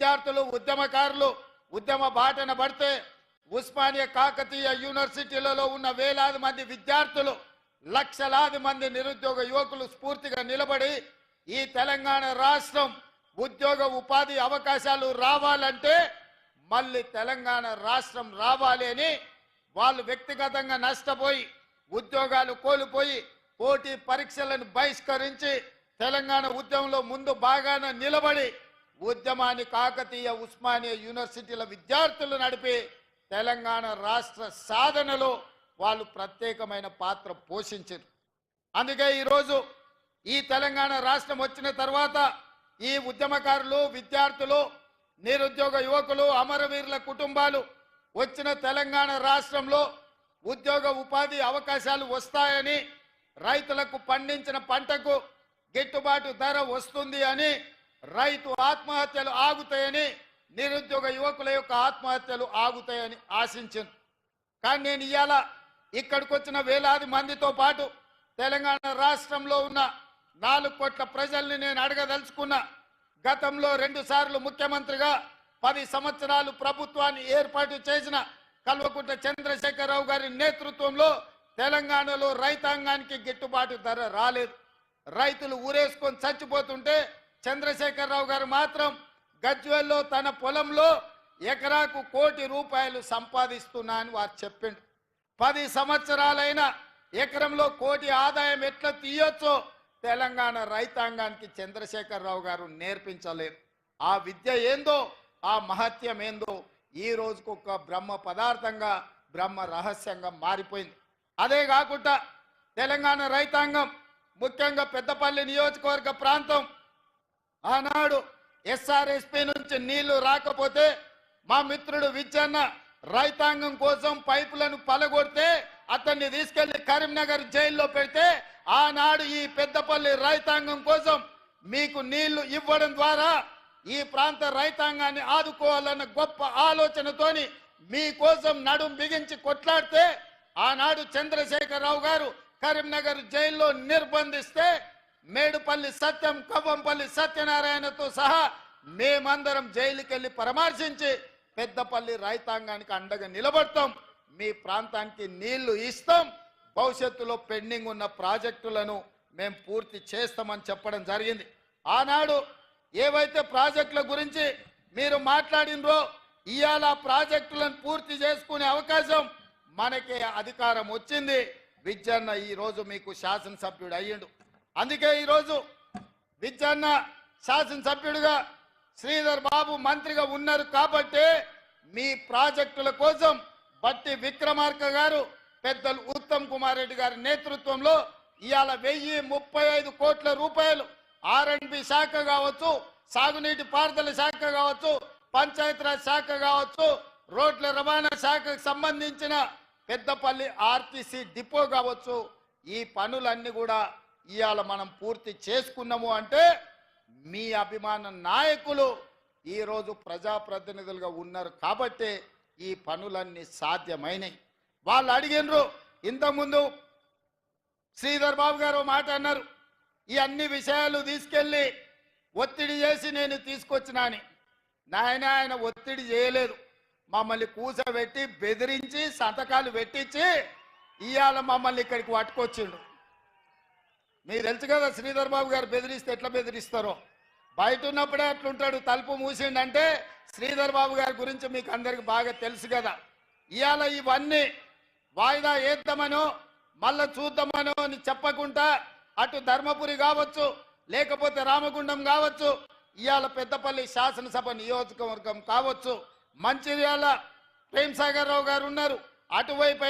విద్యార్థులు ఉద్యమకారులు ఉద్యమ బాటన పడితే ఉస్మానియా కాకతీయ యూనివర్సిటీలలో ఉన్న వేలాది మంది విద్యార్థులు లక్షలాది మంది నిరుద్యోగ యువకులు స్ఫూర్తిగా నిలబడి ఈ తెలంగాణ రాష్ట్రం ఉద్యోగ ఉపాధి అవకాశాలు రావాలంటే మళ్ళీ తెలంగాణ రాష్ట్రం రావాలి అని వాళ్ళు వ్యక్తిగతంగా నష్టపోయి ఉద్యోగాలు కోల్పోయి పోటీ పరీక్షలను బహిష్కరించి తెలంగాణ ఉద్యమంలో ముందు బాగాన నిలబడి ఉద్యమాన్ని కాకతీయ ఉస్మానియా యూనివర్సిటీల విద్యార్థులు నడిపి తెలంగాణ రాష్ట్ర సాధనలో వాళ్ళు ప్రత్యేకమైన పాత్ర పోషించారు. అందుకే ఈరోజు ఈ తెలంగాణ రాష్ట్రం వచ్చిన తర్వాత ఈ ఉద్యమకారులు విద్యార్థులు నిరుద్యోగ యువకులు అమరవీరుల కుటుంబాలు వచ్చిన తెలంగాణ రాష్ట్రంలో ఉద్యోగ ఉపాధి అవకాశాలు వస్తాయని రైతులకు పండించిన పంటకు గిట్టుబాటు ధర వస్తుంది అని రైతు ఆత్మహత్యలు ఆగుతాయని నిరుద్యోగ యువకుల యొక్క ఆత్మహత్యలు ఆగుతాయని ఆశించాను. కానీ నేను ఇవాళ ఇక్కడికి వచ్చిన వేలాది మందితో పాటు తెలంగాణ రాష్ట్రంలో ఉన్న 4 కోట్ల ప్రజల్ని నేను అడగదలుచుకున్నా. గతంలో 2 సార్లు ముఖ్యమంత్రిగా 10 సంవత్సరాలు ప్రభుత్వాన్ని ఏర్పాటు చేసిన కల్వకుంట్ల చంద్రశేఖరరావు గారి నేతృత్వంలో తెలంగాణలో రైతాంగానికి గిట్టుబాటు ధర రాలేదు. రైతులు ఊరేసుకొని చచ్చిపోతుంటే చంద్రశేఖరరావు గారు మాత్రం గజ్వేల్లో తన పొలంలో ఎకరాకు ₹1 కోటి సంపాదిస్తున్నా అని వారు చెప్పిండు. 10 సంవత్సరాలైన ఎకరంలో 1 కోటి ఆదాయం ఎట్లా తీయొచ్చో తెలంగాణ రైతాంగానికి చంద్రశేఖరరావు గారు నేర్పించలేరు. ఆ విద్య ఏందో ఆ మహత్యం ఏందో ఈ రోజుకు ఒక బ్రహ్మ పదార్థంగా బ్రహ్మ రహస్యంగా మారిపోయింది. అదే కాకుండా తెలంగాణ రైతాంగం ముఖ్యంగా పెద్దపల్లి నియోజకవర్గ ప్రాంతం ఆనాడు ఎస్ఆర్ఎస్పీ నుంచి నీళ్లు రాకపోతే మా మిత్రుడు విజయన్న రైతాంగం కోసం పైపులను పలగొడితే అతన్ని తీసుకెళ్లి కరీంనగర్ జైల్లో పెడితే ఆనాడు ఈ పెద్దపల్లి రైతాంగం కోసం మీకు నీళ్లు ఇవ్వడం ద్వారా ఈ ప్రాంత రైతాంగాన్ని ఆదుకోవాలన్న గొప్ప ఆలోచనతోని మీకోసం నడుం బిగించి కొట్లాడితే ఆనాడు చంద్రశేఖరరావు గారు కరీంనగర్ జైల్లో నిర్బంధిస్తే మేడుపల్లి సత్యం కవ్వంపల్లి సత్యనారాయణతో సహా మేమందరం జైలుకి వెళ్ళి పరామర్శించి పెద్దపల్లి రైతాంగానికి అండగా నిలబడతాం, మీ ప్రాంతానికి నీళ్లు ఇస్తాం, భవిష్యత్తులో పెండింగ్ ఉన్న ప్రాజెక్టులను మేము పూర్తి చేస్తామని చెప్పడం జరిగింది. ఆనాడు ఏవైతే ప్రాజెక్టుల గురించి మీరు మాట్లాడినరో ఇవాళ ప్రాజెక్టులను పూర్తి చేసుకునే అవకాశం మనకి అధికారం వచ్చింది. విజయన్న ఈరోజు మీకు శాసనసభ్యుడు అయ్యిండు. అందుకే ఈరోజు విజయన్న శాసనసభ్యుడిగా శ్రీధర్ బాబు మంత్రిగా ఉన్నారు కాబట్టి మీ ప్రాజెక్టుల కోసం బట్టి విక్రమార్క గారు పెద్దలు ఉత్తమ్ కుమార్ రెడ్డి గారి నేతృత్వంలో ఇవాళ ₹1035 కోట్ల R&B శాఖ కావచ్చు, సాగునీటి పారుదల శాఖ కావచ్చు, పంచాయతీరాజ్ శాఖ కావచ్చు, రోడ్ల రవాణా శాఖకు సంబంధించిన పెద్దపల్లి ఆర్టీసీ డిపో కావచ్చు, ఈ పనులన్నీ కూడా ఇవాళ మనం పూర్తి చేసుకున్నాము అంటే మీ అభిమాన నాయకులు ఈరోజు ప్రజాప్రతినిధులుగా ఉన్నారు కాబట్టి ఈ పనులన్నీ సాధ్యమైనవి. వాళ్ళు అడిగినరు, ఇంతకుముందు శ్రీధర్ బాబు గారు మాట అన్నారు, ఈ అన్ని విషయాలు తీసుకెళ్ళి ఒత్తిడి చేసి నేను తీసుకొచ్చినా అని. ఆయన ఒత్తిడి చేయలేదు, మమ్మల్ని కూసబెట్టి బెదిరించి సంతకాలు పెట్టించి ఇవాళ మమ్మల్ని ఇక్కడికి పట్టుకొచ్చిండు. మీకు తెలుసు కదా శ్రీధర్ బాబు గారు బెదిరిస్తే ఎట్లా బెదిరిస్తారో. బయట ఉన్నప్పుడే అట్లుంటాడు, తలుపు మూసిండంటే శ్రీధర్ బాబు గారి గురించి మీకు అందరికి బాగా తెలుసు కదా. ఇవాళ ఇవన్నీ వాయిదా వేద్దామనో మళ్ళా చూద్దామనో అని చెప్పకుండా అటు ధర్మపురి కావచ్చు, లేకపోతే రామగుండం కావచ్చు, ఇవాళ పెద్దపల్లి శాసనసభ నియోజకవర్గం కావచ్చు, మంచిర్యాల ప్రేమ్ సాగర్ రావు గారు ఉన్నారు, అటువైపు